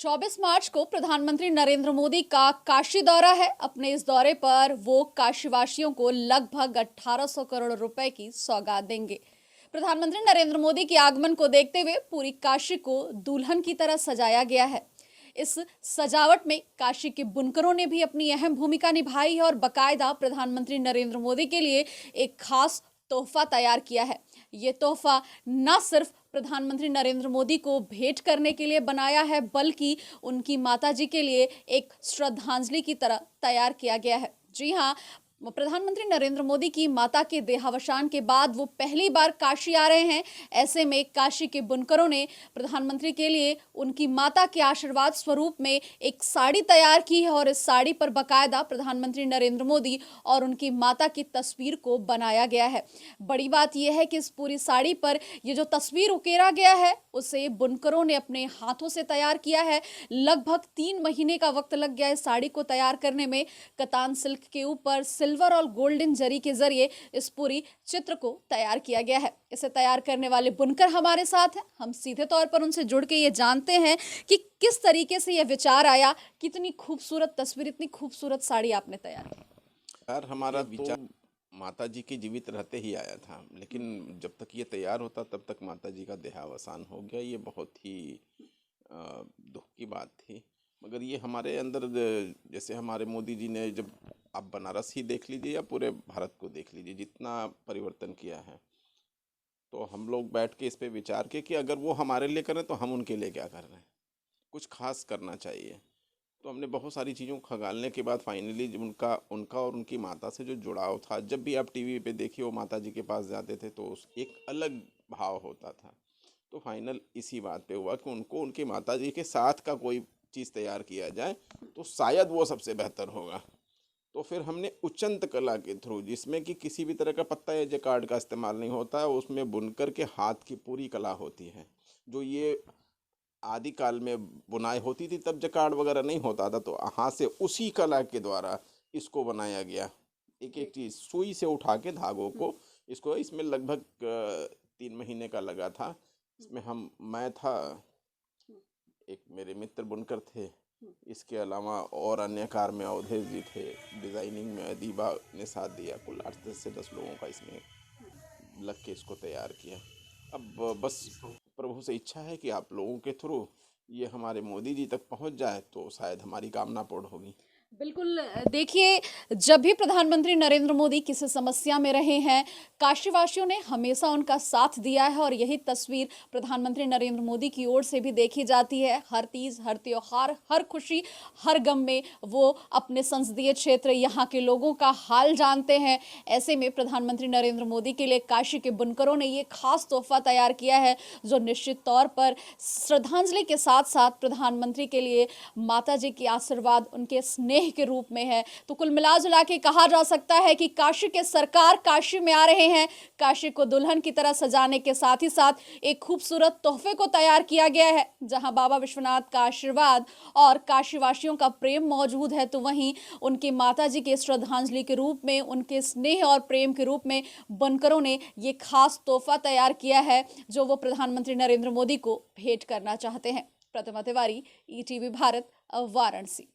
24 मार्च को प्रधानमंत्री नरेंद्र मोदी का काशी दौरा है। अपने इस दौरे पर वो काशीवासियों को लगभग 1800 करोड़ रुपए की सौगात देंगे। प्रधानमंत्री नरेंद्र मोदी के आगमन को देखते हुए पूरी काशी को दुल्हन की तरह सजाया गया है। इस सजावट में काशी के बुनकरों ने भी अपनी अहम भूमिका निभाई है और बाकायदा प्रधानमंत्री नरेंद्र मोदी के लिए एक खास तोहफा तैयार किया है। ये तोहफा न सिर्फ प्रधानमंत्री नरेंद्र मोदी को भेंट करने के लिए बनाया है, बल्कि उनकी माताजी के लिए एक श्रद्धांजलि की तरह तैयार किया गया है। जी हाँ, प्रधानमंत्री नरेंद्र मोदी की माता के देहावसान के बाद वो पहली बार काशी आ रहे हैं। ऐसे में काशी के बुनकरों ने प्रधानमंत्री के लिए उनकी माता के आशीर्वाद स्वरूप में एक साड़ी तैयार की है और इस साड़ी पर बाकायदा प्रधानमंत्री नरेंद्र मोदी और उनकी माता की तस्वीर को बनाया गया है। बड़ी बात यह है कि इस पूरी साड़ी पर ये जो तस्वीर उकेरा गया है उसे बुनकरों ने अपने हाथों से तैयार किया है। लगभग 3 महीने का वक्त लग गया इस साड़ी को तैयार करने में। कतान सिल्क के ऊपर सिल्वर और गोल्डन जरी के जरिए इस पूरी चित्र को तैयार किया गया है। इसे तैयार करने वाले बुनकर हमारे साथ हैं। हम सीधे तौर पर उनसे जुड़ के ये जानते हैं कि किस तरीके से यह विचार आया, कितनी खूबसूरत तस्वीर, इतनी खूबसूरत साड़ी आपने तैयार की। यार हमारा विचार माता जी के जीवित रहते ही आया था, लेकिन जब तक ये तैयार होता तब तक माता जी का देहावसान हो गया। ये बहुत ही दुख की बात थी। मगर ये हमारे अंदर, जैसे हमारे मोदी जी ने, जब आप बनारस ही देख लीजिए या पूरे भारत को देख लीजिए, जितना परिवर्तन किया है, तो हम लोग बैठ के इस पे विचार किए कि अगर वो हमारे लिए करें तो हम उनके लिए क्या कर रहे हैं, कुछ खास करना चाहिए। तो हमने बहुत सारी चीज़ों को खंगालने के बाद फाइनली उनका उनका और उनकी माता से जो जुड़ाव था, जब भी आप टीवी पे देखिए वो माता जी के पास जाते थे तो एक अलग भाव होता था। तो फाइनल इसी बात पे हुआ कि उनको उनकी माता जी के साथ का कोई चीज़ तैयार किया जाए तो शायद वो सबसे बेहतर होगा। तो फिर हमने उच्चंत कला के थ्रू, जिसमें कि किसी भी तरह का पत्ता या जकार्ड का इस्तेमाल नहीं होता है, उसमें बुनकर के हाथ की पूरी कला होती है। जो ये आदि काल में बुनाई होती थी तब जकार्ड वगैरह नहीं होता था, तो हाथ से उसी कला के द्वारा इसको बनाया गया। एक एक चीज़ सुई से उठा के धागों को, इसको इसमें लगभग 3 महीने का लगा था। इसमें मैं था, एक मेरे मित्र बुनकर थे, इसके अलावा और अन्य कार्य में अवधेश जी थे, डिज़ाइनिंग में अदीबा ने साथ दिया। कुल 8 से 10 लोगों का इसमें लग के इसको तैयार किया। अब बस प्रभु से इच्छा है कि आप लोगों के थ्रू ये हमारे मोदी जी तक पहुंच जाए तो शायद हमारी कामना पूर्ण होगी। बिल्कुल। देखिए, जब भी प्रधानमंत्री नरेंद्र मोदी किसी समस्या में रहे हैं, काशीवासियों ने हमेशा उनका साथ दिया है और यही तस्वीर प्रधानमंत्री नरेंद्र मोदी की ओर से भी देखी जाती है। हर तीज, हर त्योहार, हर खुशी, हर गम में वो अपने संसदीय क्षेत्र, यहाँ के लोगों का हाल जानते हैं। ऐसे में प्रधानमंत्री नरेंद्र मोदी के लिए काशी के बुनकरों ने ये खास तोहफा तैयार किया है, जो निश्चित तौर पर श्रद्धांजलि के साथ साथ प्रधानमंत्री के लिए माता जी के आशीर्वाद, उनके स्नेह के रूप में है। तो कुल मिला जुला के कहा जा सकता है कि काशी के सरकार काशी में आ रहे हैं। काशी को दुल्हन की तरह सजाने के साथ ही साथ एक खूबसूरत तोहफे को तैयार किया गया है, जहां बाबा विश्वनाथ का आशीर्वाद और काशीवासियों का प्रेम मौजूद है, तो वहीं उनकी माता जी के श्रद्धांजलि के रूप में, उनके स्नेह और प्रेम के रूप में बुनकरों ने ये खास तोहफा तैयार किया है, जो वो प्रधानमंत्री नरेंद्र मोदी को भेंट करना चाहते हैं। प्रतिमा तिवारी, ईटीवी भारत, वाराणसी।